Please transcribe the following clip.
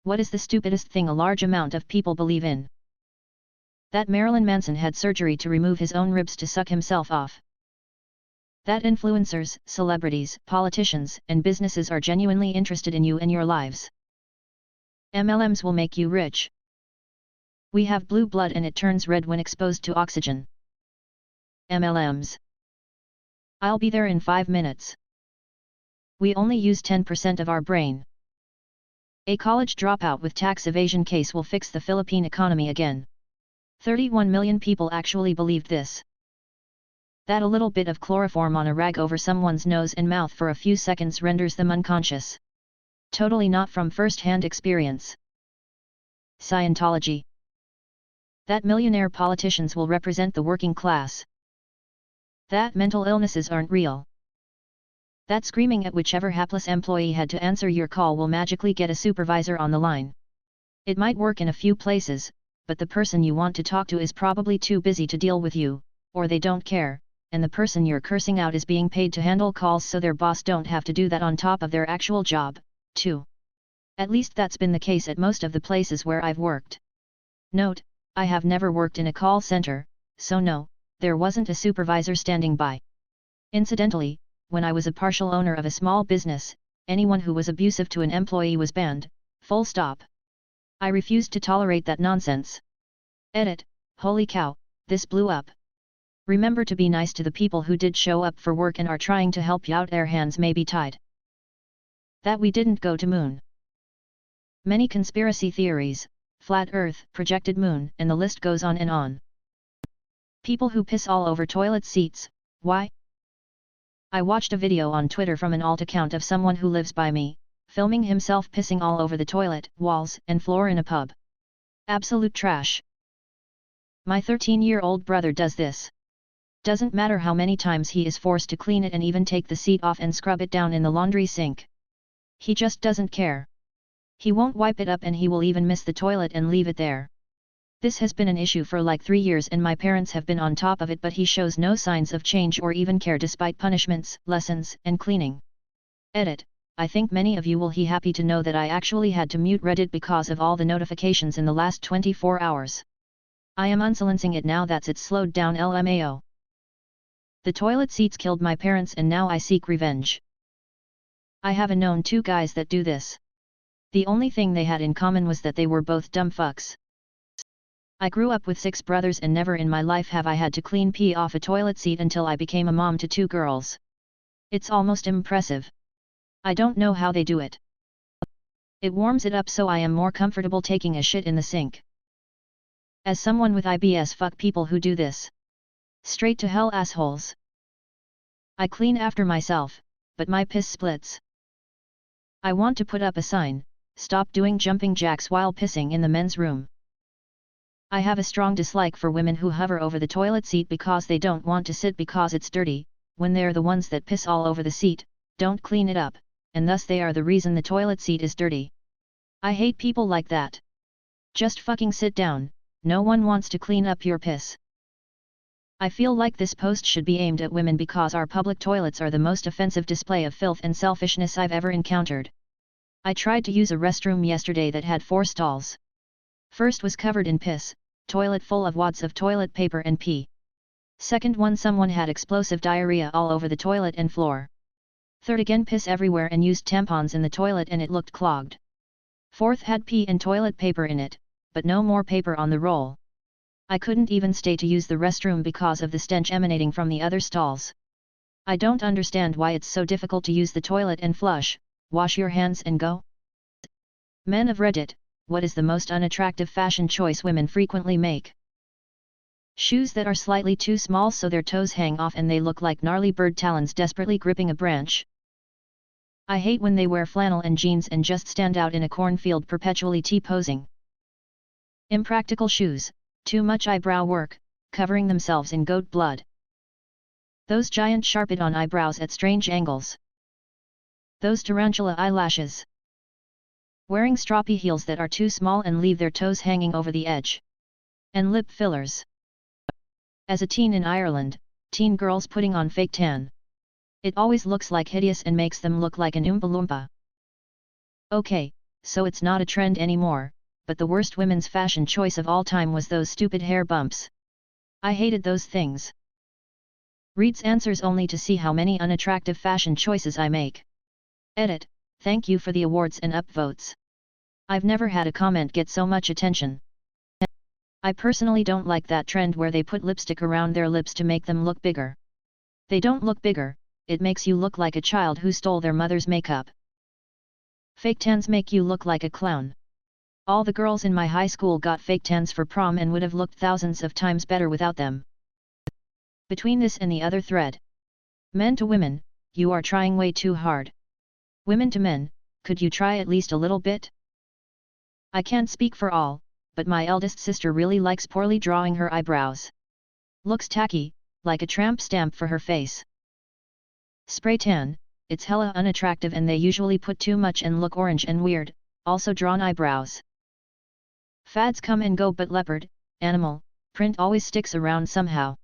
What is the stupidest thing a large amount of people believe in? That Marilyn Manson had surgery to remove his own ribs to suck himself off. That influencers, celebrities, politicians, and businesses are genuinely interested in you and your lives. MLMs will make you rich. We have blue blood and it turns red when exposed to oxygen. MLMs. I'll be there in 5 minutes. We only use 10% of our brain. A college dropout with tax evasion case will fix the Philippine economy again. 31 million people actually believed this. That a little bit of chloroform on a rag over someone's nose and mouth for a few seconds renders them unconscious. Totally not from first-hand experience. Scientology. That millionaire politicians will represent the working class. That mental illnesses aren't real. That screaming at whichever hapless employee had to answer your call will magically get a supervisor on the line. It might work in a few places, but the person you want to talk to is probably too busy to deal with you, or they don't care, and the person you're cursing out is being paid to handle calls so their boss don't have to do that on top of their actual job, too. At least that's been the case at most of the places where I've worked. Note, I have never worked in a call center, so no, there wasn't a supervisor standing by. Incidentally, when I was a partial owner of a small business, anyone who was abusive to an employee was banned, full stop. I refused to tolerate that nonsense. Edit, holy cow, this blew up. Remember to be nice to the people who did show up for work and are trying to help you out. Their hands may be tied. That we didn't go to moon. Many conspiracy theories, flat earth, projected moon, and the list goes on and on. People who piss all over toilet seats, why? I watched a video on Twitter from an alt account of someone who lives by me, filming himself pissing all over the toilet, walls, and floor in a pub. Absolute trash. My 13-year-old brother does this. Doesn't matter how many times he is forced to clean it and even take the seat off and scrub it down in the laundry sink. He just doesn't care. He won't wipe it up and he will even miss the toilet and leave it there. This has been an issue for like 3 years and my parents have been on top of it, but he shows no signs of change or even care despite punishments, lessons, and cleaning. Edit, I think many of you will be happy to know that I actually had to mute Reddit because of all the notifications in the last 24 hours. I am unsilencing it now that it's slowed down. LMAO. The toilet seats killed my parents and now I seek revenge. I have known 2 guys that do this. The only thing they had in common was that they were both dumb fucks. I grew up with 6 brothers and never in my life have I had to clean pee off a toilet seat until I became a mom to 2 girls. It's almost impressive. I don't know how they do it. It warms it up so I am more comfortable taking a shit in the sink. As someone with IBS, fuck people who do this. Straight to hell, assholes. I clean after myself, but my piss splits. I want to put up a sign, stop doing jumping jacks while pissing in the men's room. I have a strong dislike for women who hover over the toilet seat because they don't want to sit because it's dirty, when they're the ones that piss all over the seat, don't clean it up, and thus they are the reason the toilet seat is dirty. I hate people like that. Just fucking sit down, no one wants to clean up your piss. I feel like this post should be aimed at women because our public toilets are the most offensive display of filth and selfishness I've ever encountered. I tried to use a restroom yesterday that had 4 stalls. First was covered in piss, toilet full of wads of toilet paper and pee. Second one, someone had explosive diarrhea all over the toilet and floor. Third again, piss everywhere and used tampons in the toilet and it looked clogged. Fourth had pee and toilet paper in it, but no more paper on the roll. I couldn't even stay to use the restroom because of the stench emanating from the other stalls. I don't understand why it's so difficult to use the toilet and flush, wash your hands and go. Men of Reddit, what is the most unattractive fashion choice women frequently make? Shoes that are slightly too small so their toes hang off and they look like gnarly bird talons desperately gripping a branch. I hate when they wear flannel and jeans and just stand out in a cornfield perpetually T-posing. Impractical shoes, too much eyebrow work, covering themselves in goat blood. Those giant sharped-on eyebrows at strange angles. Those tarantula eyelashes. Wearing stroppy heels that are too small and leave their toes hanging over the edge. And lip fillers. As a teen in Ireland, teen girls putting on fake tan. It always looks like hideous and makes them look like an Oompa Loompa. Okay, so it's not a trend anymore, but the worst women's fashion choice of all time was those stupid hair bumps. I hated those things. Reads answers only to see how many unattractive fashion choices I make. Edit, thank you for the awards and upvotes. I've never had a comment get so much attention. I personally don't like that trend where they put lipstick around their lips to make them look bigger. They don't look bigger, it makes you look like a child who stole their mother's makeup. Fake tans make you look like a clown. All the girls in my high school got fake tans for prom and would have looked thousands of times better without them. Between this and the other thread. Men to women, you are trying way too hard. Women to men, could you try at least a little bit? I can't speak for all, but my eldest sister really likes poorly drawing her eyebrows. Looks tacky, like a tramp stamp for her face. Spray tan, it's hella unattractive and they usually put too much and look orange and weird, also drawn eyebrows. Fads come and go but leopard, animal, print always sticks around somehow.